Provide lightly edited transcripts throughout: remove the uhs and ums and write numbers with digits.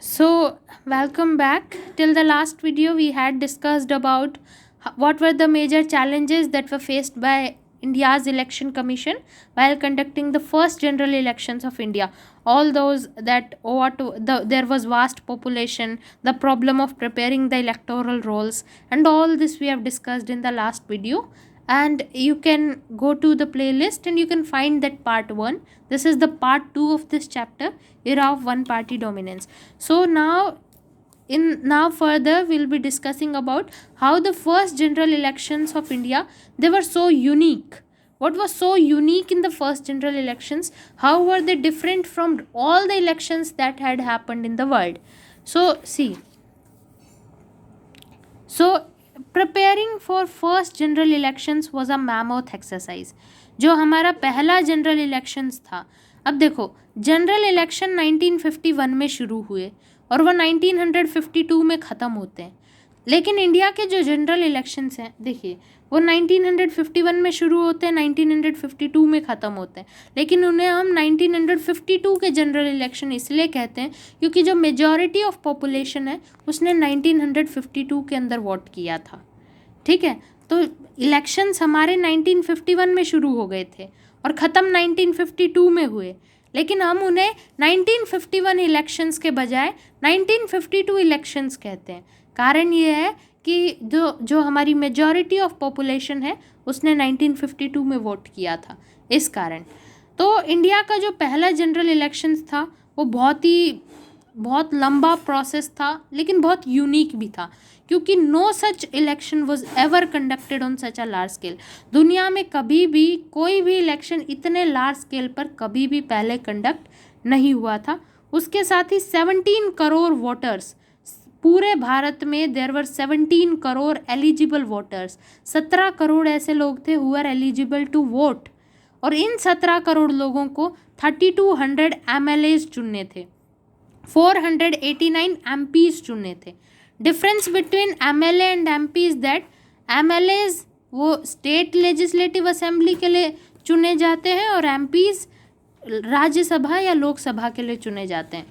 So, welcome back. Till the last video, we had discussed about what were the major challenges that were faced by India's election commission while conducting the first general elections of India. All those that there was vast population, the problem of preparing the electoral rolls, and all this we have discussed in the last video. And you can go to the playlist and you can find that part 1. This is the part 2 of this chapter, era of one party dominance. So now further we'll be discussing about how the first general elections of India, they were so unique. What was so unique in the first general elections? How were they different from all the elections that had happened in the world? So preparing for first general elections was a mammoth exercise. जो हमारा पहला general elections था, अब देखो general election 1951 में शुरू हुए और वो 1952 में ख़त्म होते हैं। लेकिन इंडिया के जो जनरल इलेक्शंस हैं, देखिए वो 1951 में शुरू होते हैं, 1952 में ख़त्म होते हैं। लेकिन उन्हें हम 1952 के जनरल इलेक्शन इसलिए कहते हैं क्योंकि जो मेजॉरिटी ऑफ पॉपुलेशन है उसने 1952 के अंदर वोट किया था। ठीक है, तो इलेक्शंस हमारे 1951 में शुरू हो गए थे और ख़त्म 1952 में हुए। लेकिन हम उन्हें 1951 इलेक्शंस के बजाय 1952 इलेक्शंस कहते हैं। कारण ये है कि जो हमारी मेजॉरिटी ऑफ पॉपुलेशन है उसने 1952 में वोट किया था, इस कारण। तो इंडिया का जो पहला जनरल इलेक्शंस था वो बहुत लंबा प्रोसेस था, लेकिन बहुत यूनिक भी था क्योंकि no such election was ever conducted on such a large scale. दुनिया में कभी भी कोई भी इलेक्शन इतने लार्ज स्केल पर कभी भी पहले कंडक्ट नहीं हुआ था। उसके साथ ही 17 करोड़ वोटर्स, पूरे भारत में there were 17 crore eligible voters. 17 crore ऐसे लोग थे who are eligible to vote, और इन 17 करोड़ लोगों को 3200 MLAs चुनने थे, 489 MPs चुनने थे। Difference between MLA and MP is that MLAs वो स्टेट लेजिस्लेटिव असेंबली के लिए चुने जाते हैं और MPs राज्यसभा या लोकसभा के लिए चुने जाते हैं।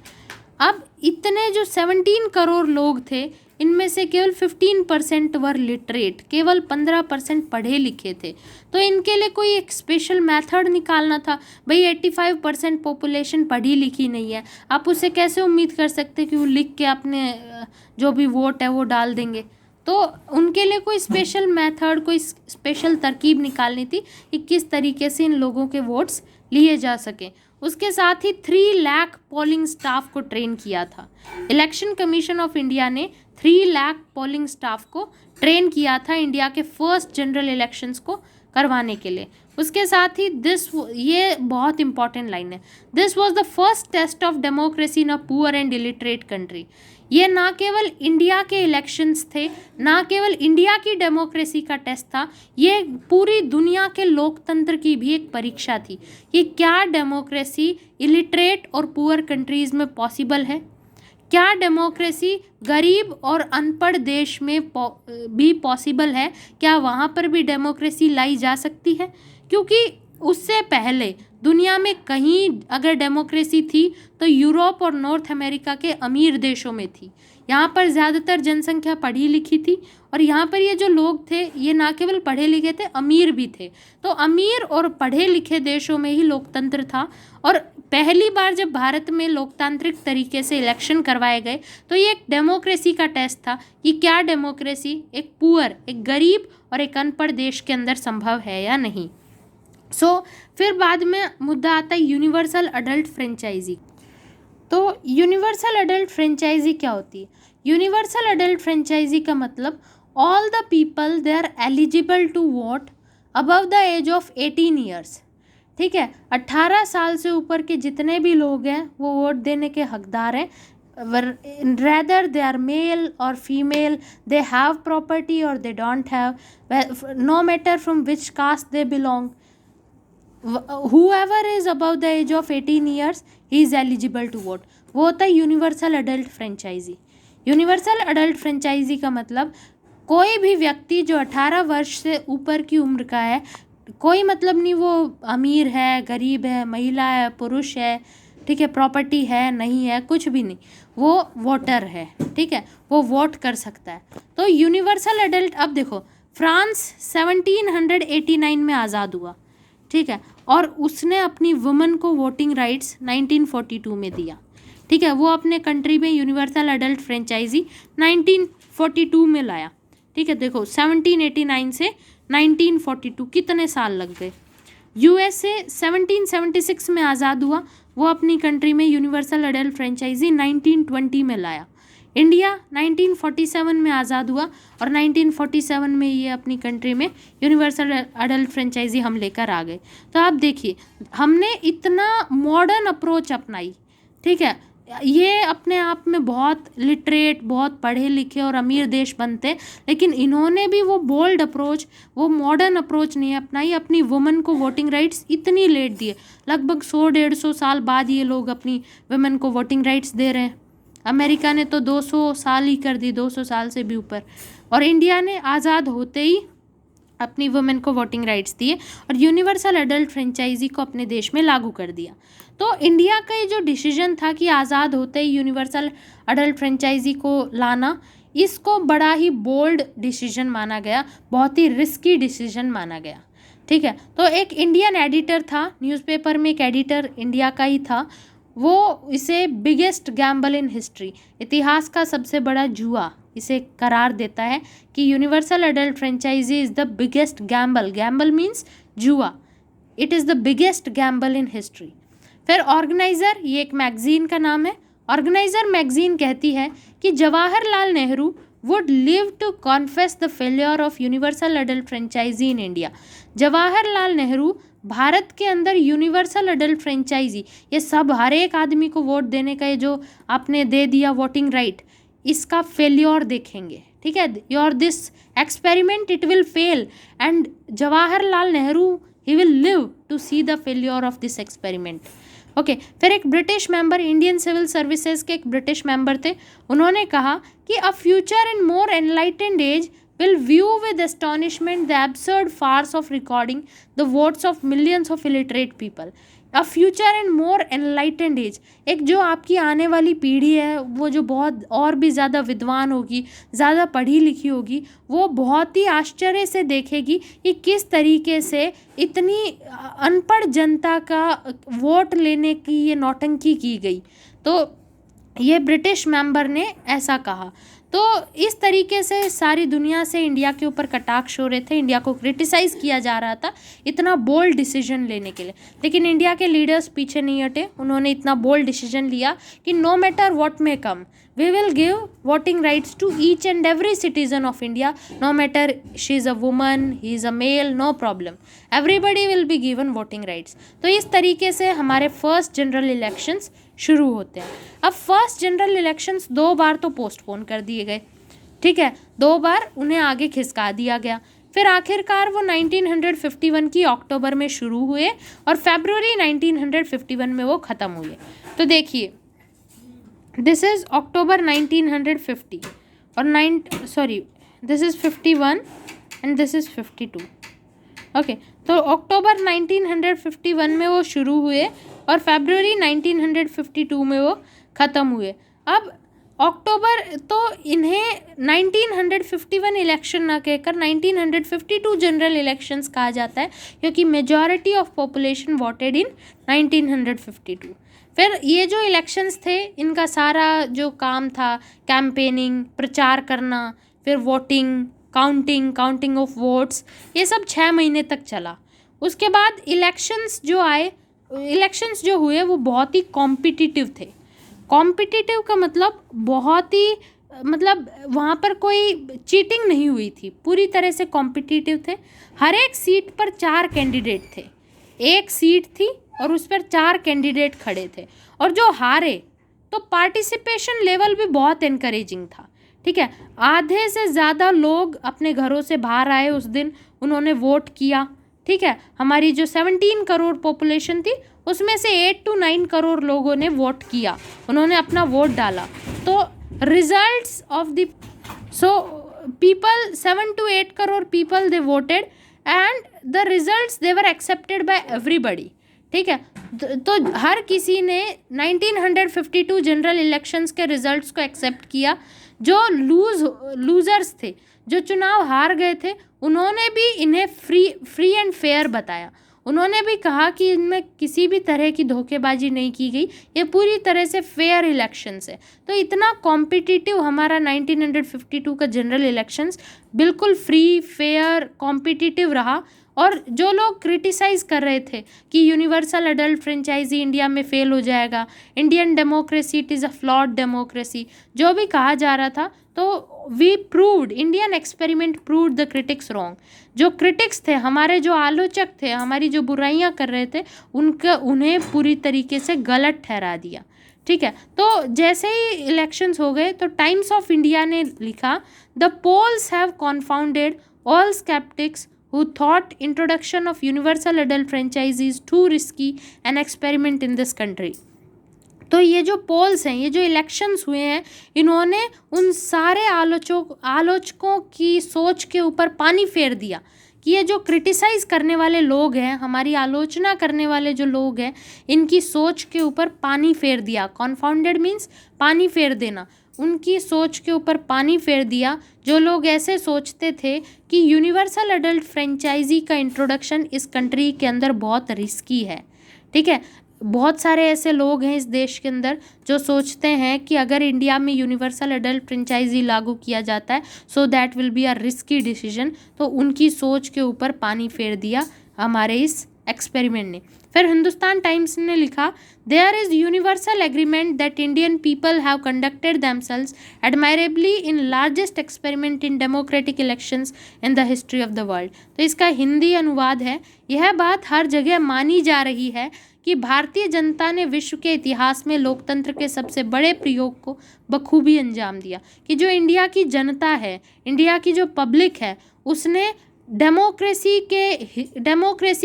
अब इतने जो 17 करोड़ लोग थे, इनमें से केवल 15% वर लिटरेट, केवल 15% पढ़े लिखे थे। तो इनके लिए कोई एक स्पेशल मेथड निकालना था। भाई 85% पॉपुलेशन पढ़ी लिखी नहीं है, आप उससे कैसे उम्मीद कर सकते कि वो लिख के अपने जो भी वोट है वो डाल देंगे। तो उनके लिए कोई स्पेशल मेथड, कोई स्पेशल तरकीब निकालनी थी कि किस तरीके से इन लोगों के वोट्स लिए जा सकें। उसके साथ ही 3 लाख पोलिंग स्टाफ को ट्रेन किया था। इलेक्शन कमीशन ऑफ इंडिया ने 3 लाख पोलिंग स्टाफ को ट्रेन किया था इंडिया के फर्स्ट जनरल इलेक्शंस को करवाने के लिए। उसके साथ ही ये बहुत इंपॉर्टेंट लाइन है, this was the first test of democracy in a poor and illiterate country. ये ना केवल इंडिया के इलेक्शंस थे, ना केवल इंडिया की डेमोक्रेसी का टेस्ट था, ये पूरी दुनिया के लोकतंत्र की भी एक परीक्षा थी कि क्या डेमोक्रेसी इलिटरेट और पुअर कंट्रीज़ में पॉसिबल है, क्या डेमोक्रेसी गरीब और अनपढ़ देश में भी पॉसिबल है, क्या वहाँ पर भी डेमोक्रेसी लाई जा सकती है। क्योंकि उससे पहले दुनिया में कहीं अगर डेमोक्रेसी थी तो यूरोप और नॉर्थ अमेरिका के अमीर देशों में थी। यहाँ पर ज़्यादातर जनसंख्या पढ़ी लिखी थी और यहाँ पर ये जो लोग थे ये ना केवल पढ़े लिखे थे, अमीर भी थे। तो अमीर और पढ़े लिखे देशों में ही लोकतंत्र था। और पहली बार जब भारत में लोकतांत्रिक तरीके से इलेक्शन करवाए गए तो ये एक डेमोक्रेसी का टेस्ट था कि क्या डेमोक्रेसी एक पुअर, एक गरीब और एक अनपढ़ देश के अंदर संभव है या नहीं। फिर बाद में मुद्दा आता है यूनिवर्सल अडल्ट फ्रेंचाइजी। तो यूनिवर्सल अडल्ट फ्रेंचाइजी क्या होती है? यूनिवर्सल अडल्ट फ्रेंचाइजी का मतलब all the people they are eligible to vote above the age of 18 years. ठीक है, 18 साल से ऊपर के जितने भी लोग हैं वो वोट देने के हकदार हैं। रेदर दे आर मेल और फीमेल, दे हैव प्रॉपर्टी और they don't have, no matter from which caste they belong, whoever is above the age of 18 years he is eligible to vote। वो होता है universal adult franchise. Universal adult franchise का मतलब कोई भी व्यक्ति जो 18 वर्ष से ऊपर की उम्र का है, कोई मतलब नहीं वो अमीर है, गरीब है, महिला है, पुरुष है, ठीक है, प्रॉपर्टी है नहीं है कुछ भी नहीं, वो वोटर है, ठीक है, वो वोट कर सकता है। तो यूनिवर्सल एडल्ट, अब देखो फ्रांस 1789 में आज़ाद हुआ, ठीक है, और उसने अपनी वुमेन को वोटिंग राइट्स 1942 में दिया, ठीक है, वो अपने कंट्री में यूनिवर्सल एडल्ट फ्रेंचाइजी 1942 में लाया, ठीक है। देखो 1789 से 1942 कितने साल लग गए। यूएसए 1776 में आज़ाद हुआ, वो अपनी कंट्री में यूनिवर्सल एडल्ट फ्रेंचाइजी 1920 में लाया। इंडिया 1947 में आज़ाद हुआ और 1947 में ये अपनी कंट्री में यूनिवर्सल एडल्ट फ्रेंचाइजी हम लेकर आ गए। तो आप देखिए हमने इतना मॉडर्न अप्रोच अपनाई, ठीक है, ये अपने आप में बहुत लिटरेट, बहुत पढ़े लिखे और अमीर देश बनते, लेकिन इन्होंने भी वो बोल्ड अप्रोच, वो मॉडर्न अप्रोच नहीं अपनाई। अपनी वुमेन को वोटिंग राइट्स इतनी लेट दिए, लगभग 100-150 साल बाद ये लोग अपनी वुमेन को वोटिंग राइट्स दे रहे हैं। अमेरिका ने तो 200 साल ही कर दी, 200 साल से भी ऊपर, और इंडिया ने आज़ाद होते ही अपनी वुमेन को वोटिंग राइट्स दिए और यूनिवर्सल एडल्ट फ्रेंचाइजी को अपने देश में लागू कर दिया। तो इंडिया का ये जो डिसीजन था कि आज़ाद होते ही यूनिवर्सल एडल्ट फ्रेंचाइजी को लाना, इसको बड़ा ही बोल्ड डिसीजन माना गया, बहुत ही रिस्की डिसीजन माना गया, ठीक है। तो एक इंडियन एडिटर था न्यूज़पेपर में, एक एडिटर इंडिया का ही था, वो इसे बिगेस्ट गैम्बल इन हिस्ट्री, इतिहास का सबसे बड़ा जुआ इसे करार देता है कि universal adult franchise is the biggest gamble, gamble means जुआ, it is the biggest gamble in history. फिर ऑर्गेनाइज़र, ये एक मैगज़ीन का नाम है, ऑर्गेनाइज़र मैगज़ीन कहती है कि Jawaharlal Nehru would live to confess the failure of universal adult franchisee in India। Jawaharlal Nehru Bharat के अंदर यूनिवर्सल एडल्ट फ्रेंचाइजी, ये सब हर एक आदमी को वोट देने का ये जो आपने दे दिया वोटिंग राइट, इसका फेल्योर देखेंगे, ठीक है, your this experiment it will fail and Jawaharlal Nehru he will live to see the failure of this experiment. Okay, फिर एक British member, Indian civil services के एक ब्रिटिश मेंबर थे, उन्होंने कहा कि a future in more enlightened age will view with astonishment the absurd farce of recording the votes of millions of illiterate people। A future and more enlightened age, एक जो आपकी आने वाली पीढ़ी है वो जो बहुत और भी ज़्यादा विद्वान होगी, ज़्यादा पढ़ी लिखी होगी, वो बहुत ही आश्चर्य से देखेगी कि किस तरीके से इतनी अनपढ़ जनता का वोट लेने की ये नौटंकी की गई। तो ये ब्रिटिश मेंबर ने ऐसा कहा। तो इस तरीके से सारी दुनिया से इंडिया के ऊपर कटाक्ष हो रहे थे, इंडिया को क्रिटिसाइज़ किया जा रहा था इतना बोल्ड डिसीजन लेने के लिए, लेकिन इंडिया के लीडर्स पीछे नहीं हटे, उन्होंने इतना बोल्ड डिसीजन लिया कि no matter what may come we will give voting rights to each and every citizen of India, no matter she is a woman, he is a male, no problem, everybody will be given voting rights. तो इस तरीके से हमारे first general elections शुरू होते हैं। अब first general elections 2 बार तो पोस्टपोन कर दिए गए, ठीक है, 2 बार उन्हें आगे खिसका दिया गया, फिर आखिरकार वो 1951 की अक्टूबर में शुरू हुए और फरवरी 1951 में वो ख़त्म हुए। तो देखिए दिस इज़ अक्टूबर 1950 और this is 51 and this is 52। Okay, तो अक्टूबर 1951 में वो शुरू हुए और फरवरी 1952 में वो ख़त्म हुए। अब अक्टूबर, तो इन्हें 1951 इलेक्शन ना कहकर 1952 जनरल इलेक्शंस कहा जाता है, क्योंकि मेजॉरिटी ऑफ पॉपुलेशन वोटेड इन 1952। फिर ये जो इलेक्शंस थे इनका सारा जो काम था कैंपेनिंग, प्रचार करना, फिर वोटिंग, काउंटिंग ऑफ वोट्स, ये सब 6 महीने तक चला। उसके बाद इलेक्शंस जो हुए वो बहुत ही कॉम्पिटिटिव थे। कॉम्पिटिटिव का मतलब बहुत ही, मतलब वहाँ पर कोई चीटिंग नहीं हुई थी, पूरी तरह से कॉम्पिटिटिव थे। हर एक सीट पर 4 कैंडिडेट थे, एक सीट थी और उस पर 4 कैंडिडेट खड़े थे, और जो हारे तो पार्टिसिपेशन लेवल भी बहुत एनकरेजिंग था, ठीक है, आधे से ज़्यादा लोग अपने घरों से बाहर आए उस दिन, उन्होंने वोट किया, ठीक है। हमारी जो 17 करोड़ पॉपुलेशन थी उसमें से 8 to 9 करोड़ लोगों ने वोट किया, उन्होंने अपना वोट डाला। तो results of the people, 7 to 8 crore people they voted and the results they were accepted by everybody, ठीक है। तो हर किसी ने 1952 जनरल इलेक्शंस के रिजल्ट्स को एक्सेप्ट किया। जो लूजर्स थे, जो चुनाव हार गए थे, उन्होंने भी इन्हें फ्री एंड फेयर बताया। उन्होंने भी कहा कि इनमें किसी भी तरह की धोखेबाजी नहीं की गई, ये पूरी तरह से फेयर इलेक्शंस है। तो इतना कॉम्पिटिटिव हमारा 1952 का जनरल इलेक्शंस बिल्कुल फ्री, फेयर, कॉम्पिटिटिव रहा। और जो लोग क्रिटिसाइज़ कर रहे थे कि यूनिवर्सल अडल्ट फ्रेंचाइजी इंडिया में फेल हो जाएगा, Indian democracy it is a flawed democracy, जो भी कहा जा रहा था, तो we proved, Indian experiment proved the critics wrong. जो क्रिटिक्स थे, हमारे जो आलोचक थे, हमारी जो बुराइयां कर रहे थे, उन्हें पूरी तरीके से गलत ठहरा दिया। ठीक है, तो जैसे ही इलेक्शंस हो गए तो टाइम्स ऑफ इंडिया ने लिखा, the polls have confounded all sceptics who thought introduction of universal adult franchise is too risky an experiment in this country। तो ये जो पोल्स हैं, ये जो इलेक्शंस हुए हैं, इन्होंने उन सारे आलोचकों की सोच के ऊपर पानी फेर दिया कि ये जो क्रिटिसाइज़ करने वाले लोग हैं, हमारी आलोचना करने वाले जो लोग हैं, इनकी सोच के ऊपर पानी फेर दिया। कॉन्फाउंडेड मीन्स पानी फेर देना, उनकी सोच के ऊपर पानी फेर दिया। जो लोग ऐसे सोचते थे कि यूनिवर्सल अडल्ट फ्रेंचाइजी का इंट्रोडक्शन इस कंट्री के अंदर बहुत रिस्की है। ठीक है, बहुत सारे ऐसे लोग हैं इस देश के अंदर जो सोचते हैं कि अगर इंडिया में यूनिवर्सल अडल्ट फ्रेंचाइजी लागू किया जाता है, so that will be a risky decision. तो उनकी सोच के ऊपर पानी फेर दिया हमारे इस एक्सपेरिमेंट ने। फिर हिंदुस्तान टाइम्स ने लिखा, there is universal agreement that Indian people have conducted themselves admirably in largest experiment in democratic elections in the history of the world. तो इसका हिंदी अनुवाद है, यह बात हर जगह मानी जा रही है कि भारतीय जनता ने विश्व के इतिहास में लोकतंत्र के सबसे बड़े प्रयोग को बखूबी अंजाम दिया। कि जो इंडिया की जनता है, इंडिया की जो पब्लिक है, उसने डेमोक्रेसी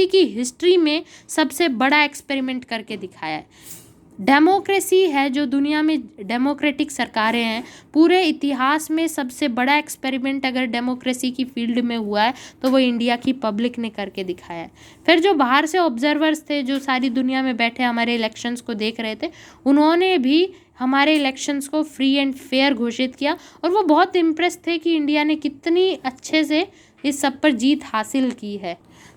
की हिस्ट्री में सबसे बड़ा एक्सपेरिमेंट करके दिखाया है। डेमोक्रेसी है जो दुनिया में डेमोक्रेटिक सरकारें हैं, पूरे इतिहास में सबसे बड़ा एक्सपेरिमेंट अगर डेमोक्रेसी की फील्ड में हुआ है तो वो इंडिया की पब्लिक ने करके दिखाया है। फिर जो बाहर से ऑब्जर्वर्स थे, जो सारी दुनिया में बैठे हमारे इलेक्शंस को देख रहे थे, उन्होंने भी हमारे इलेक्शंस को फ्री एंड फेयर घोषित किया और वो बहुत इम्प्रेस थे कि इंडिया ने कितनी अच्छे से इस सब पर जीत हासिल की है।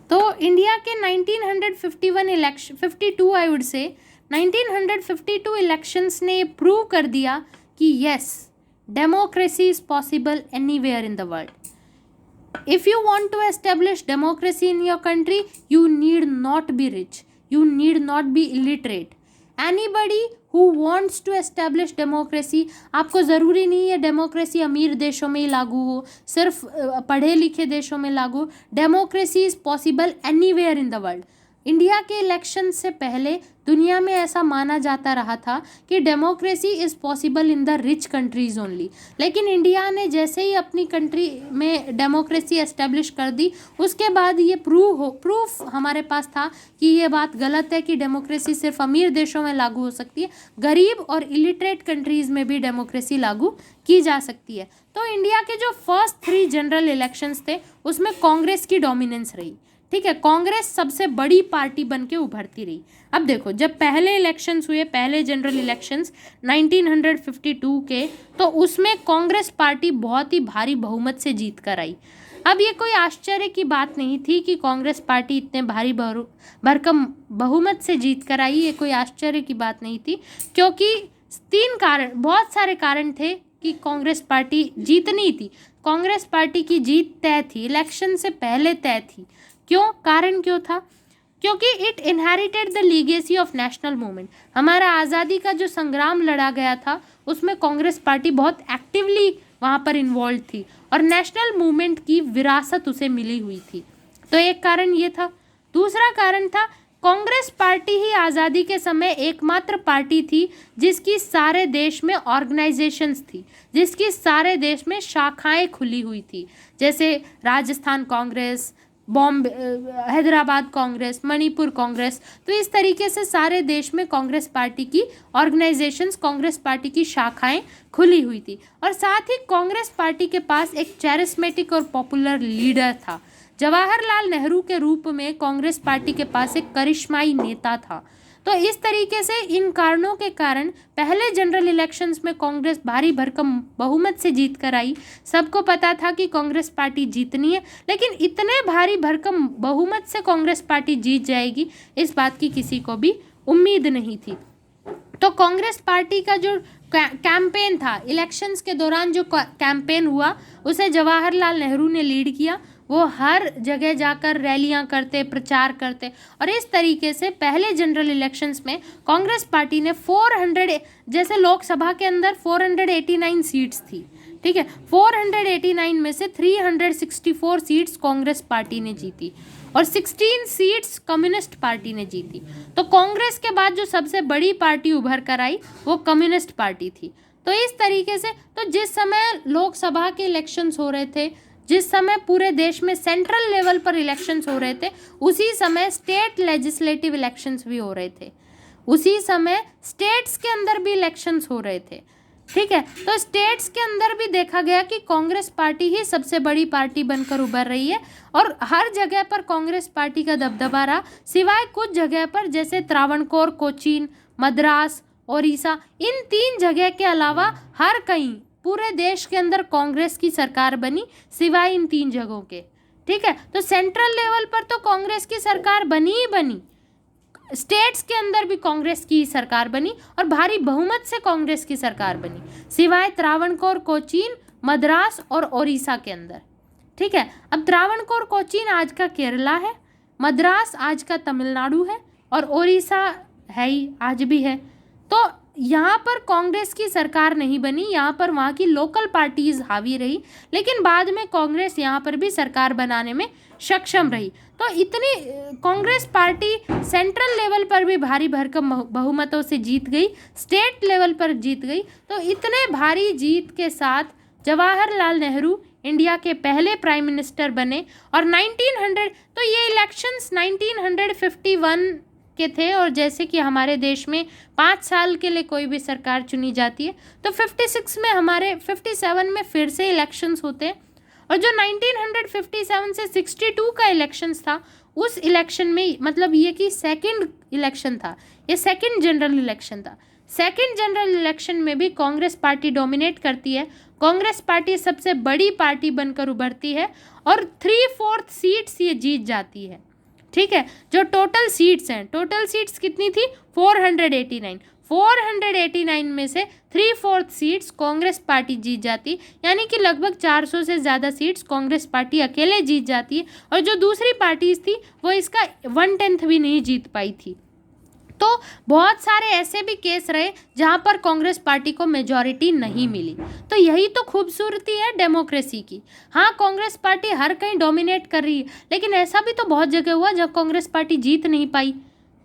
तो इंडिया के 1951 election 52 I would say 1952 elections ने प्रूव कर दिया कि yes, democracy is possible anywhere in the world. If you want to establish democracy in your country, you need not be rich, you need not be illiterate. Anybody who wants to establish democracy, आपको ज़रूरी नहीं है democracy अमीर देशों में ही लागू हो, सिर्फ पढ़े लिखे देशों में लागू। Democracy is possible anywhere in the world. India के इलेक्शन से पहले दुनिया में ऐसा माना जाता रहा था कि democracy is possible in the rich countries only, लेकिन इंडिया ने जैसे ही अपनी कंट्री में डेमोक्रेसी एस्टेब्लिश कर दी, उसके बाद ये प्रूफ हमारे पास था कि ये बात गलत है कि डेमोक्रेसी सिर्फ अमीर देशों में लागू हो सकती है, गरीब और इलिटरेट कंट्रीज़ में भी डेमोक्रेसी लागू की जा सकती है। तो इंडिया के जो फर्स्ट 3 जनरल इलेक्शंस थे उसमें कांग्रेस की डोमिनेंस रही। ठीक है, कांग्रेस सबसे बड़ी पार्टी बन के उभरती रही। अब देखो, जब पहले इलेक्शंस हुए, पहले जनरल इलेक्शंस 1952 के, तो उसमें कांग्रेस पार्टी बहुत ही भारी बहुमत से जीत कर आई। अब ये कोई आश्चर्य की बात नहीं थी कि कांग्रेस पार्टी इतने भारी भरकम बहुमत से जीत कर आई, ये कोई आश्चर्य की बात नहीं थी, क्योंकि 3 कारण, बहुत सारे कारण थे कि कांग्रेस पार्टी जीतनी थी। कांग्रेस पार्टी की जीत तय थी, इलेक्शन से पहले तय थी। क्यों? कारण क्यों था? क्योंकि it inherited the legacy of national movement. हमारा आज़ादी का जो संग्राम लड़ा गया था उसमें कांग्रेस पार्टी बहुत एक्टिवली वहाँ पर इन्वॉल्व थी और नेशनल मूवमेंट की विरासत उसे मिली हुई थी। तो एक कारण ये था। दूसरा कारण था, कांग्रेस पार्टी ही आज़ादी के समय एकमात्र पार्टी थी जिसकी सारे देश में ऑर्गेनाइजेशंस थी, जिसकी सारे देश में शाखाएं खुली हुई थी, जैसे राजस्थान कांग्रेस, बॉम्बे, हैदराबाद कांग्रेस, मणिपुर कांग्रेस। तो इस तरीके से सारे देश में कांग्रेस पार्टी की ऑर्गेनाइजेशंस, कांग्रेस पार्टी की शाखाएं खुली हुई थी। और साथ ही कांग्रेस पार्टी के पास एक चैरिस्मेटिक और पॉपुलर लीडर था। जवाहरलाल नेहरू के रूप में कांग्रेस पार्टी के पास एक करिश्माई नेता था। तो इस तरीके से इन कारणों के कारण पहले जनरल इलेक्शंस में कांग्रेस भारी भरकम बहुमत से जीत कर आई। सबको पता था कि कांग्रेस पार्टी जीतनी है, लेकिन इतने भारी भरकम बहुमत से कांग्रेस पार्टी जीत जाएगी इस बात की किसी को भी उम्मीद नहीं थी। तो कांग्रेस पार्टी का जो कैंपेन था, इलेक्शंस के दौरान जो कैंपेन हुआ उसे जवाहरलाल नेहरू ने लीड किया। वो हर जगह जाकर रैलियां करते, प्रचार करते, और इस तरीके से पहले जनरल इलेक्शंस में कांग्रेस पार्टी ने 400, जैसे लोकसभा के अंदर 489 सीट्स थी, ठीक है, 489 में से 364 सीट्स कांग्रेस पार्टी ने जीती और 16 सीट्स कम्युनिस्ट पार्टी ने जीती। तो कांग्रेस के बाद जो सबसे बड़ी पार्टी उभर कर आई वो कम्युनिस्ट पार्टी थी। तो इस तरीके से तो जिस समय लोकसभा के इलेक्शंस हो रहे थे, जिस समय पूरे देश में सेंट्रल लेवल पर इलेक्शंस हो रहे थे, उसी समय स्टेट लेजिस्लेटिव इलेक्शंस भी हो रहे थे, उसी समय स्टेट्स के अंदर भी इलेक्शंस हो रहे थे, ठीक है। तो स्टेट्स के अंदर भी देखा गया कि कांग्रेस पार्टी ही सबसे बड़ी पार्टी बनकर उभर रही है और हर जगह पर कांग्रेस पार्टी का दबदबा रहा, सिवाय कुछ जगह पर जैसे त्रावणकोर, कोचीन, मद्रास, ओडिशा, इन 3 जगह के अलावा हर कहीं पूरे देश के अंदर कांग्रेस की सरकार बनी, सिवाय इन 3 जगहों के, ठीक है। तो सेंट्रल लेवल पर तो कांग्रेस की सरकार बनी ही बनी, स्टेट्स के अंदर भी कांग्रेस की सरकार बनी और भारी बहुमत से कांग्रेस की सरकार बनी, सिवाय त्रावणकोर, कोचीन, मद्रास और ओडिशा के अंदर, ठीक है। अब त्रावणकोर, कोचीन आज का केरला है, मद्रास आज का तमिलनाडु है और ओडिशा है ही, आज भी है। तो यहाँ पर कांग्रेस की सरकार नहीं बनी, यहाँ पर वहाँ की लोकल पार्टीज हावी रही, लेकिन बाद में कांग्रेस यहाँ पर भी सरकार बनाने में सक्षम रही। तो इतनी कांग्रेस पार्टी सेंट्रल लेवल पर भी भारी भरकम बहुमतों से जीत गई, स्टेट लेवल पर जीत गई। तो इतने भारी जीत के साथ जवाहरलाल नेहरू इंडिया के पहले प्राइम मिनिस्टर बने और 1900, तो ये इलेक्शंस 1951 के थे और जैसे कि हमारे देश में 5 साल के लिए कोई भी सरकार चुनी जाती है, तो 56 में हमारे 57 में फिर से इलेक्शंस होते हैं और जो 1957 से 62 का इलेक्शंस था, उस इलेक्शन में मतलब ये कि सेकंड इलेक्शन था, ये सेकंड जनरल इलेक्शन था। सेकंड जनरल इलेक्शन में भी कांग्रेस पार्टी डोमिनेट करती है, कांग्रेस पार्टी सबसे बड़ी पार्टी बनकर उभरती है और 3/4 सीट्स ये जीत जाती है, ठीक है। जो टोटल सीट्स हैं, टोटल सीट्स कितनी थी? 489 में से 3/4 सीट्स कांग्रेस पार्टी जीत जाती, यानी कि लगभग 400 से ज़्यादा सीट्स कांग्रेस पार्टी अकेले जीत जाती है और जो दूसरी पार्टीज थी वो इसका 1/10 भी नहीं जीत पाई थी। तो बहुत सारे ऐसे भी केस रहे जहाँ पर कांग्रेस पार्टी को मेजॉरिटी नहीं मिली। तो यही तो खूबसूरती है डेमोक्रेसी की। हाँ, कांग्रेस पार्टी हर कहीं डोमिनेट कर रही है, लेकिन ऐसा भी तो बहुत जगह हुआ जब कांग्रेस पार्टी जीत नहीं पाई।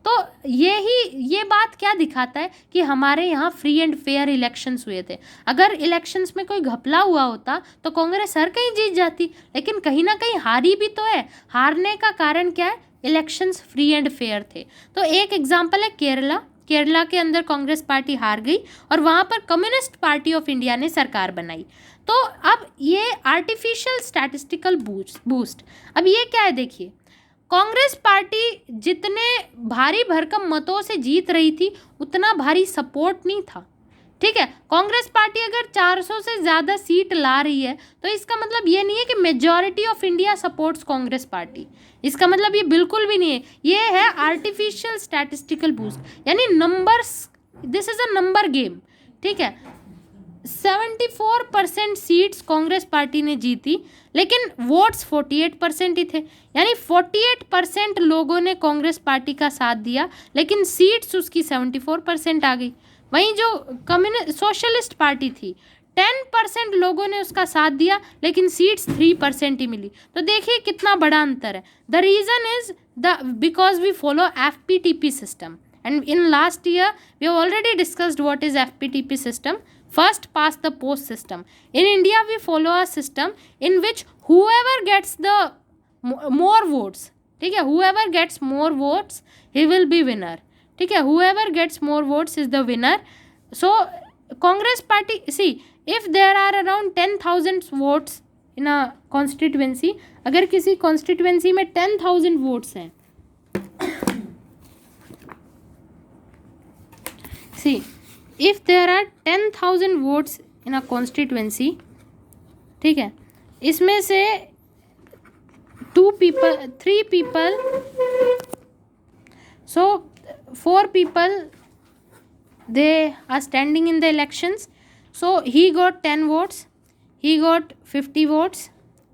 तो ये बात क्या दिखाता है कि हमारे यहाँ फ्री एंड फेयर इलेक्शंस हुए थे। अगर इलेक्शंस में कोई घपला हुआ होता तो कांग्रेस हर कहीं जीत जाती, लेकिन कहीं ना कहीं हारी भी तो है। हारने का कारण क्या है? इलेक्शंस फ्री एंड फेयर थे। तो एक एग्जांपल है केरला के अंदर कांग्रेस पार्टी हार गई और वहाँ पर कम्युनिस्ट पार्टी ऑफ इंडिया ने सरकार बनाई। तो अब ये आर्टिफिशियल स्टैटिस्टिकल बूस्ट, अब ये क्या है देखिए, कांग्रेस पार्टी जितने भारी भरकम मतों से जीत रही थी उतना भारी सपोर्ट नहीं था, ठीक है। कांग्रेस पार्टी अगर 400 से ज़्यादा सीट ला रही है तो इसका मतलब ये नहीं है कि majority of India supports Congress party, इसका मतलब ये बिल्कुल भी नहीं है। ये है आर्टिफिशियल स्टैटिस्टिकल बूस्ट, यानी numbers, this is a number game, ठीक है। 74% सीट्स कांग्रेस पार्टी ने जीती, लेकिन वोट्स 48% ही थे, यानी 48% लोगों ने कांग्रेस पार्टी का साथ दिया, लेकिन सीट्स उसकी 74% आ गई। वहीं जो कम्युनिस्ट सोशलिस्ट पार्टी थी, 10% लोगों ने उसका साथ दिया, लेकिन सीट्स 3% ही मिली। तो देखिए कितना बड़ा अंतर है। The reason is because we follow FPTP system, and in last year we have already discussed what is FPTP system, first past the post system. In India we follow a system in which whoever gets the more votes, ठीक है, whoever gets more votes he will be winner, ठीक है, whoever gets more votes is the winner. So Congress party, see, if there are around 10,000 votes in a constituency, अगर किसी constituency में 10,000 votes हैं see if there are 10,000 votes in a constituency, ठीक है, इसमें से 3 people, so 4 people they are standing in the elections. So he got 10 votes, he got 50 votes,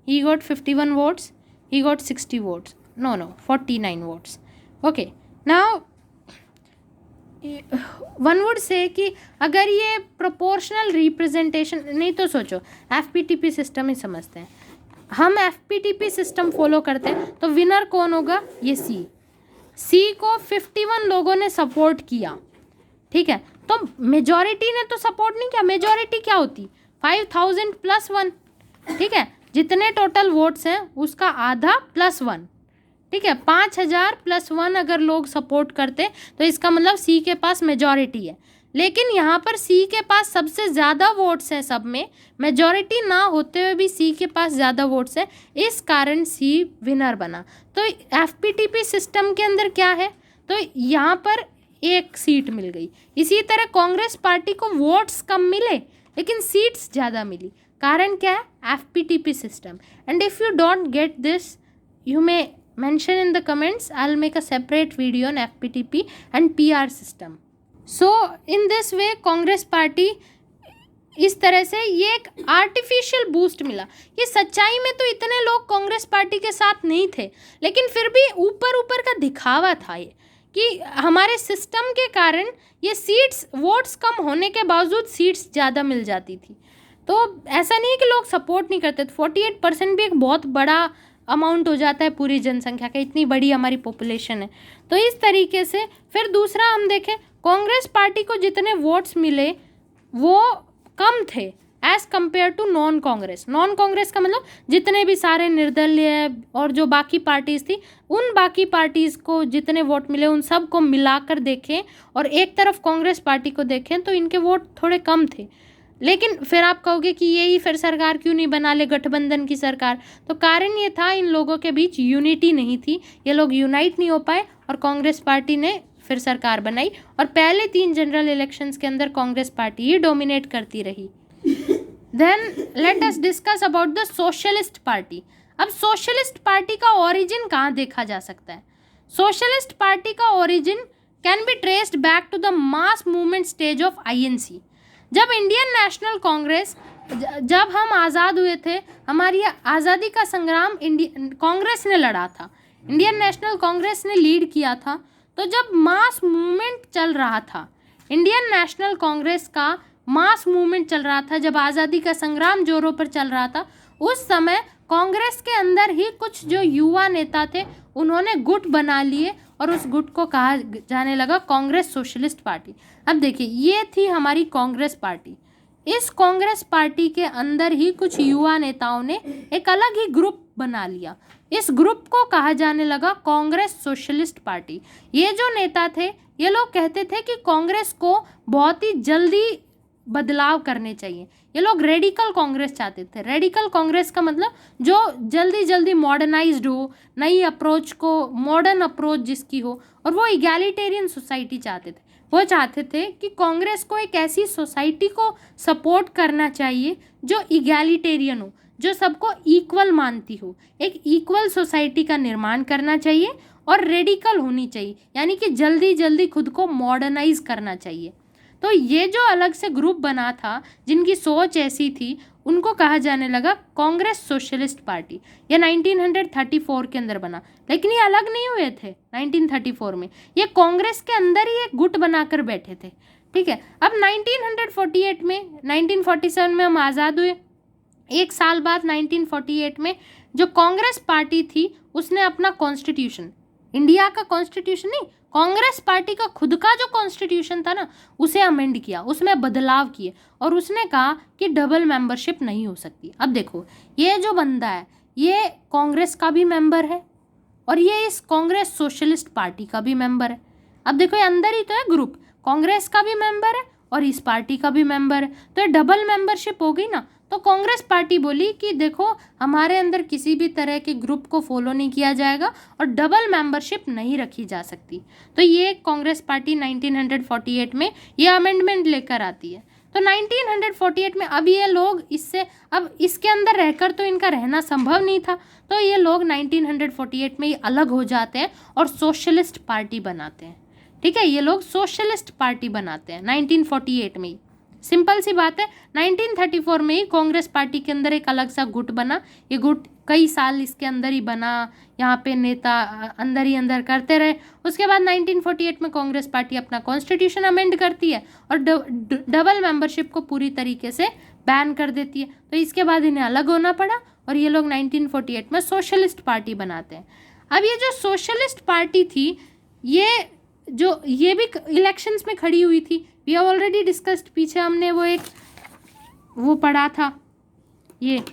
he got 51 votes, he got 60 votes, no 49 votes. Okay, now one would say कि अगर ये proportional representation, नहीं तो सोचो FPTP system ही समझते हैं हम, FPTP system follow करते हैं तो विनर कौन होगा, ये सी को 51 लोगों ने सपोर्ट किया, ठीक है, तो मेजॉरिटी ने तो सपोर्ट नहीं किया। मेजॉरिटी क्या होती, 5,000 + 1, ठीक है, जितने टोटल वोट्स हैं उसका आधा +1, ठीक है, 5,000 + 1 अगर लोग सपोर्ट करते तो इसका मतलब सी के पास मेजॉरिटी है। लेकिन यहाँ पर सी के पास सबसे ज़्यादा वोट्स हैं, सब में मेजॉरिटी ना होते हुए भी सी के पास ज़्यादा वोट्स है, इस कारण सी विनर बना। तो FPTP सिस्टम के अंदर क्या है, तो यहाँ पर 1 सीट मिल गई। इसी तरह कांग्रेस पार्टी को वोट्स कम मिले लेकिन सीट्स ज़्यादा मिली, कारण क्या है, FPTP system. And if you don't get this you may mention in the comments, I'll make a separate video on FPTP and PR system. So in this way Congress party, इस तरह से ये एक आर्टिफिशियल बूस्ट मिला। ये सच्चाई में तो इतने लोग कांग्रेस पार्टी के साथ नहीं थे, लेकिन फिर भी ऊपर ऊपर का दिखावा था ये कि हमारे सिस्टम के कारण ये सीट्स, वोट्स कम होने के बावजूद सीट्स ज़्यादा मिल जाती थी। तो ऐसा नहीं है कि लोग सपोर्ट नहीं करते। 48% भी एक बहुत बड़ा अमाउंट हो जाता है पूरी जनसंख्या का, इतनी बड़ी हमारी पॉपुलेशन है। तो इस तरीके से फिर दूसरा हम देखें, कांग्रेस पार्टी को जितने वोट्स मिले वो कम थे as compare to non Congress. Non Congress का मतलब जितने भी सारे निर्दलीय और जो बाकी पार्टीज़ थी, उन बाकी पार्टीज़ को जितने वोट मिले उन सब को मिलाकर देखें और एक तरफ कांग्रेस पार्टी को देखें तो इनके वोट थोड़े कम थे। लेकिन फिर आप कहोगे कि यही फिर सरकार क्यों नहीं बना ले, गठबंधन की सरकार। तो कारण ये था, इन लोगों के बीच यूनिटी नहीं थी, ये लोग यूनाइट नहीं हो पाए और कांग्रेस पार्टी ने फिर सरकार बनाई और पहले 3 जनरल इलेक्शंस के अंदर कांग्रेस पार्टी ही डोमिनेट करती रही। Then let us discuss about the socialist party. अब सोशलिस्ट पार्टी का ओरिजिन कहाँ देखा जा सकता है। सोशलिस्ट पार्टी का origin can be traced back to the mass movement stage of INC। जब इंडियन नेशनल कांग्रेस, जब हम आज़ाद हुए थे, हमारी आज़ादी का संग्राम कांग्रेस ने लड़ा था, इंडियन नेशनल कांग्रेस ने लीड किया था। तो जब मास मूवमेंट चल रहा था, इंडियन नेशनल कांग्रेस का मास मूवमेंट चल रहा था, जब आज़ादी का संग्राम जोरों पर चल रहा था, उस समय कांग्रेस के अंदर ही कुछ जो युवा नेता थे उन्होंने गुट बना लिए और उस गुट को कहा जाने लगा कांग्रेस सोशलिस्ट पार्टी। अब देखिए, ये थी हमारी कांग्रेस पार्टी। इस कांग्रेस पार्टी के अंदर ही कुछ युवा नेताओं ने एक अलग ही ग्रुप बना लिया। इस ग्रुप को कहा जाने लगा कांग्रेस सोशलिस्ट पार्टी। ये जो नेता थे, ये लोग कहते थे कि कांग्रेस को बहुत ही जल्दी बदलाव करने चाहिए। ये लोग रेडिकल कांग्रेस चाहते थे। रेडिकल कांग्रेस का मतलब जो जल्दी जल्दी मॉडर्नाइज्ड हो, नई अप्रोच को, मॉडर्न अप्रोच जिसकी हो, और वो इगैलिटेरियन सोसाइटी चाहते थे। वो चाहते थे कि कांग्रेस को एक ऐसी सोसाइटी को सपोर्ट करना चाहिए जो इगैलिटेरियन हो, जो सबको इक्वल मानती हो। एक इक्वल सोसाइटी का निर्माण करना चाहिए और रेडिकल होनी चाहिए, यानी कि जल्दी जल्दी खुद को मॉडर्नाइज करना चाहिए। तो ये जो अलग से ग्रुप बना था, जिनकी सोच ऐसी थी, उनको कहा जाने लगा कांग्रेस सोशलिस्ट पार्टी। ये 1934 के अंदर बना, लेकिन ये अलग नहीं हुए थे 1934 में, ये कांग्रेस के अंदर ही एक गुट बनाकर बैठे थे, ठीक है। अब 1948 में, 1947 में हम आज़ाद हुए। 1 साल बाद 1948 में जो कांग्रेस पार्टी थी उसने अपना कॉन्स्टिट्यूशन, इंडिया का कॉन्स्टिट्यूशन नहीं, कांग्रेस पार्टी का खुद का जो कॉन्स्टिट्यूशन था ना, उसे अमेंड किया, उसमें बदलाव किए और उसने कहा कि डबल मेंबरशिप नहीं हो सकती। अब देखो, ये जो बंदा है ये कांग्रेस का भी मेंबर है और ये इस कांग्रेस सोशलिस्ट पार्टी का भी मेंबर है। अब देखो, ये अंदर ही तो है ग्रुप, कांग्रेस का भी मेंबर है और इस पार्टी का भी मेंबर है, तो ये डबल मेंबरशिप हो गई ना। तो कांग्रेस पार्टी बोली कि देखो हमारे अंदर किसी भी तरह के ग्रुप को फॉलो नहीं किया जाएगा और डबल मेंबरशिप नहीं रखी जा सकती। तो ये कांग्रेस पार्टी 1948 में ये अमेंडमेंट लेकर आती है। तो 1948 में अब ये लोग अब इसके अंदर रहकर तो इनका रहना संभव नहीं था, तो ये लोग 1948 में ही अलग हो जाते हैं और सोशलिस्ट पार्टी बनाते हैं। ठीक है, ये लोग सोशलिस्ट पार्टी बनाते हैं 1948 में ही। सिंपल सी बात है, 1934 में ही कांग्रेस पार्टी के अंदर एक अलग सा गुट बना। ये गुट कई साल इसके अंदर ही बना, यहाँ पे नेता अंदर ही अंदर करते रहे। उसके बाद 1948 में कांग्रेस पार्टी अपना कॉन्स्टिट्यूशन अमेंड करती है और डबल मेंबरशिप को पूरी तरीके से बैन कर देती है। तो इसके बाद इन्हें अलग होना पड़ा और ये लोग 1948 में सोशलिस्ट पार्टी बनाते हैं। अब ये जो सोशलिस्ट पार्टी थी, ये भी इलेक्शंस में खड़ी हुई थी। वी हैव ऑलरेडी डिस्कस्ड, पीछे हमने वो पढ़ा था ये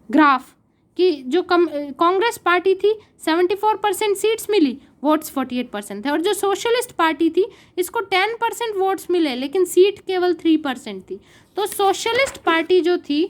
ग्राफ कि जो कांग्रेस पार्टी थी 74% सीट्स मिली, वोट्स 48% थे, और जो सोशलिस्ट पार्टी थी इसको 10% वोट्स मिले लेकिन सीट केवल 3% थी। तो सोशलिस्ट पार्टी जो थी,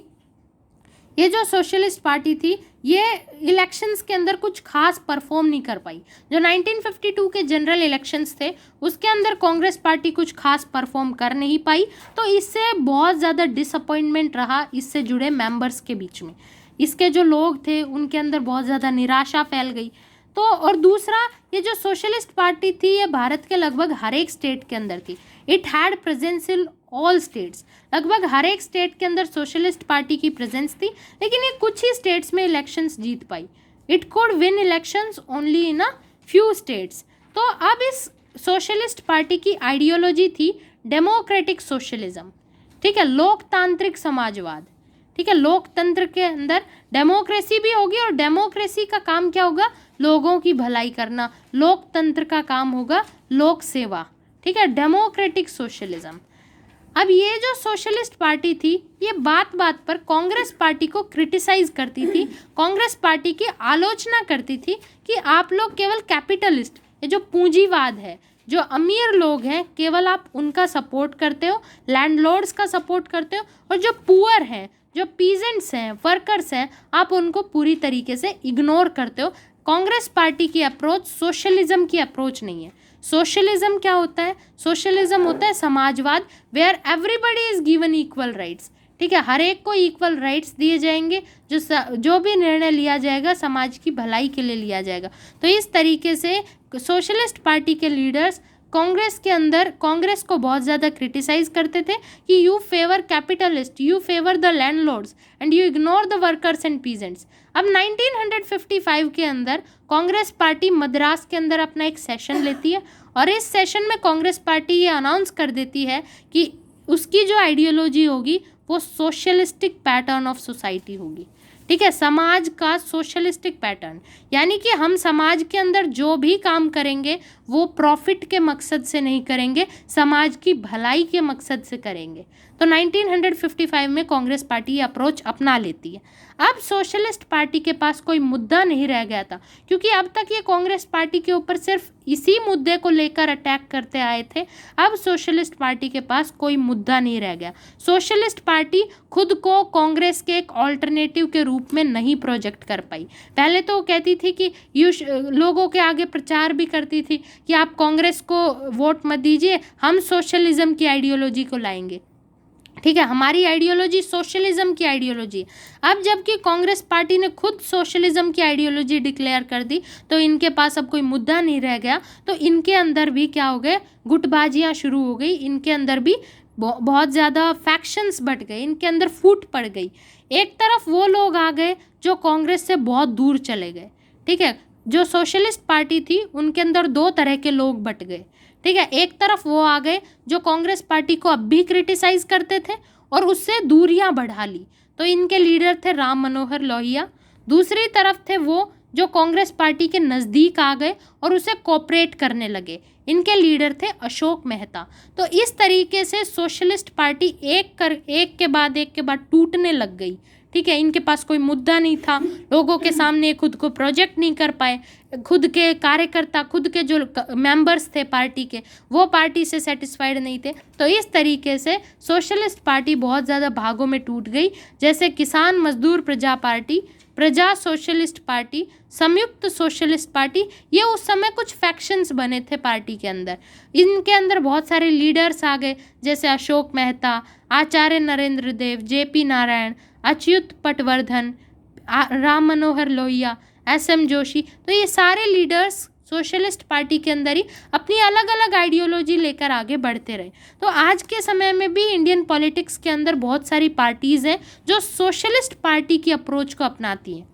ये जो सोशलिस्ट पार्टी थी ये इलेक्शंस के अंदर कुछ खास परफॉर्म नहीं कर पाई। जो 1952 के जनरल इलेक्शंस थे उसके अंदर कांग्रेस पार्टी कुछ खास परफॉर्म कर नहीं पाई, तो इससे बहुत ज़्यादा डिसअपॉइंटमेंट रहा इससे जुड़े मेंबर्स के बीच में। इसके जो लोग थे उनके अंदर बहुत ज़्यादा निराशा फैल गई। तो और दूसरा, ये जो सोशलिस्ट पार्टी थी ये भारत के लगभग हर एक स्टेट के अंदर थी। It had presence in all states, लगभग हर एक स्टेट के अंदर सोशलिस्ट पार्टी की प्रेजेंस थी, लेकिन ये कुछ ही स्टेट्स में elections Jeet pi. It could win elections only in a few states. तो अब इस सोशलिस्ट पार्टी की आइडियोलॉजी थी डेमोक्रेटिक सोशलिज्म। ठीक है, लोकतांत्रिक समाजवाद। ठीक है, लोकतंत्र के अंदर डेमोक्रेसी भी होगी और डेमोक्रेसी का काम क्या होगा, लोगों की भलाई करना। लोकतंत्र का काम होगा लोक सेवा। ठीक है, डेमोक्रेटिक सोशलिज्म। अब ये जो सोशलिस्ट पार्टी थी ये बात बात पर कांग्रेस पार्टी को क्रिटिसाइज करती थी, कांग्रेस पार्टी की आलोचना करती थी कि आप लोग केवल कैपिटलिस्ट, ये जो पूंजीवाद है, जो अमीर लोग हैं केवल आप उनका सपोर्ट करते हो, लैंडलॉर्ड्स का सपोर्ट करते हो, और जो पुअर हैं, जो पीजेंट्स हैं, वर्कर्स हैं, आप उनको पूरी तरीके से इग्नोर करते हो। कांग्रेस पार्टी की अप्रोच सोशलिज्म की अप्रोच नहीं है। सोशलिज्म क्या होता है? सोशलिज्म होता है समाजवाद, where everybody is given equal rights. ठीक है, हर एक को इक्वल राइट्स दिए जाएंगे, जो भी निर्णय लिया जाएगा समाज की भलाई के लिए लिया जाएगा। तो इस तरीके से सोशलिस्ट पार्टी के लीडर्स कांग्रेस को बहुत ज़्यादा क्रिटिसाइज करते थे कि you favour capitalist, you favour the landlords and you ignore the workers and peasants. अब 1955 के अंदर कांग्रेस पार्टी मद्रास के अंदर अपना एक सेशन लेती है और इस सेशन में कांग्रेस पार्टी ये अनाउंस कर देती है कि उसकी जो आइडियोलॉजी होगी वो सोशलिस्टिक पैटर्न ऑफ सोसाइटी होगी। ठीक है, समाज का सोशलिस्टिक पैटर्न, यानी कि हम समाज के अंदर जो भी काम करेंगे वो प्रॉफिट के मकसद से नहीं करेंगे, समाज की भलाई के मकसद से करेंगे। तो 1955 में कांग्रेस पार्टी ये अप्रोच अपना लेती है। अब सोशलिस्ट पार्टी के पास कोई मुद्दा नहीं रह गया था, क्योंकि अब तक ये कांग्रेस पार्टी के ऊपर सिर्फ इसी मुद्दे को लेकर अटैक करते आए थे। अब सोशलिस्ट पार्टी के पास कोई मुद्दा नहीं रह गया। सोशलिस्ट पार्टी खुद को कांग्रेस के एक ऑल्टरनेटिव के रूप में नहीं प्रोजेक्ट कर पाई। पहले तो वो कहती थी कि लोगों के आगे प्रचार भी करती थी कि आप कांग्रेस को वोट मत दीजिए, हम सोशलिज्म की आइडियोलॉजी को लाएंगे। ठीक है, हमारी आइडियोलॉजी सोशलिज्म की आइडियोलॉजी। अब जबकि कांग्रेस पार्टी ने खुद सोशलिज्म की आइडियोलॉजी डिक्लेयर कर दी तो इनके पास अब कोई मुद्दा नहीं रह गया। तो इनके अंदर भी क्या हो गए, गुटबाजियाँ शुरू हो गई, इनके अंदर भी बहुत ज़्यादा फैक्शंस बढ़ गए, इनके अंदर फूट पड़ गई। एक तरफ वो लोग आ गए जो कांग्रेस से बहुत दूर चले गए। ठीक है, जो सोशलिस्ट पार्टी थी उनके अंदर दो तरह के लोग बट गए। ठीक है, एक तरफ वो आ गए जो कांग्रेस पार्टी को अब भी क्रिटिसाइज करते थे और उससे दूरियां बढ़ा ली, तो इनके लीडर थे राम मनोहर लोहिया। दूसरी तरफ थे वो जो कांग्रेस पार्टी के नज़दीक आ गए और उसे कोऑपरेट करने लगे, इनके लीडर थे अशोक मेहता। तो इस तरीके से सोशलिस्ट पार्टी एक के बाद टूटने लग गई। ठीक है, इनके पास कोई मुद्दा नहीं था, लोगों के सामने खुद को प्रोजेक्ट नहीं कर पाए, खुद के कार्यकर्ता, खुद के जो मेंबर्स थे पार्टी के, वो पार्टी से सेटिस्फाइड नहीं थे। तो इस तरीके से सोशलिस्ट पार्टी बहुत ज़्यादा भागों में टूट गई, जैसे किसान मजदूर प्रजा पार्टी, प्रजा सोशलिस्ट पार्टी, संयुक्त सोशलिस्ट पार्टी। ये उस समय कुछ फैक्शंस बने थे पार्टी के अंदर। इनके अंदर बहुत सारे लीडर्स आ गए, जैसे अशोक मेहता, आचार्य नरेंद्र देव, जेपी नारायण, अच्युत पटवर्धन, राम मनोहर लोहिया, एसएम जोशी। तो ये सारे लीडर्स सोशलिस्ट पार्टी के अंदर ही अपनी अलग अलग आइडियोलॉजी लेकर आगे बढ़ते रहे। तो आज के समय में भी इंडियन पॉलिटिक्स के अंदर बहुत सारी पार्टीज़ हैं जो सोशलिस्ट पार्टी की अप्रोच को अपनाती हैं।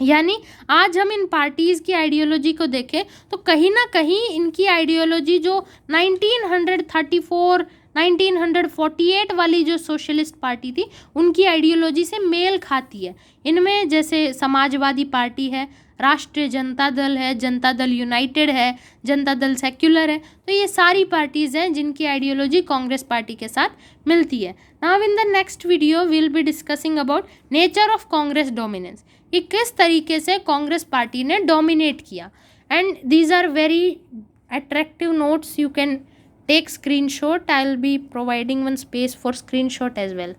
यानी आज हम इन पार्टीज़ की आइडियोलॉजी को देखें तो कहीं ना कहीं इनकी आइडियोलॉजी जो 1934 1948 वाली जो सोशलिस्ट पार्टी थी उनकी आइडियोलॉजी से मेल खाती है। इनमें जैसे समाजवादी पार्टी है, राष्ट्रीय जनता दल है, जनता दल यूनाइटेड है, जनता दल सेक्युलर है। तो ये सारी पार्टीज़ हैं जिनकी आइडियोलॉजी कांग्रेस पार्टी के साथ मिलती है। Now in the next video we will be discussing about nature of Congress dominance, कि किस तरीके से कांग्रेस पार्टी ने डोमिनेट किया। And these are very attractive notes, you can take screenshot. I'll be providing one space for screenshot as well.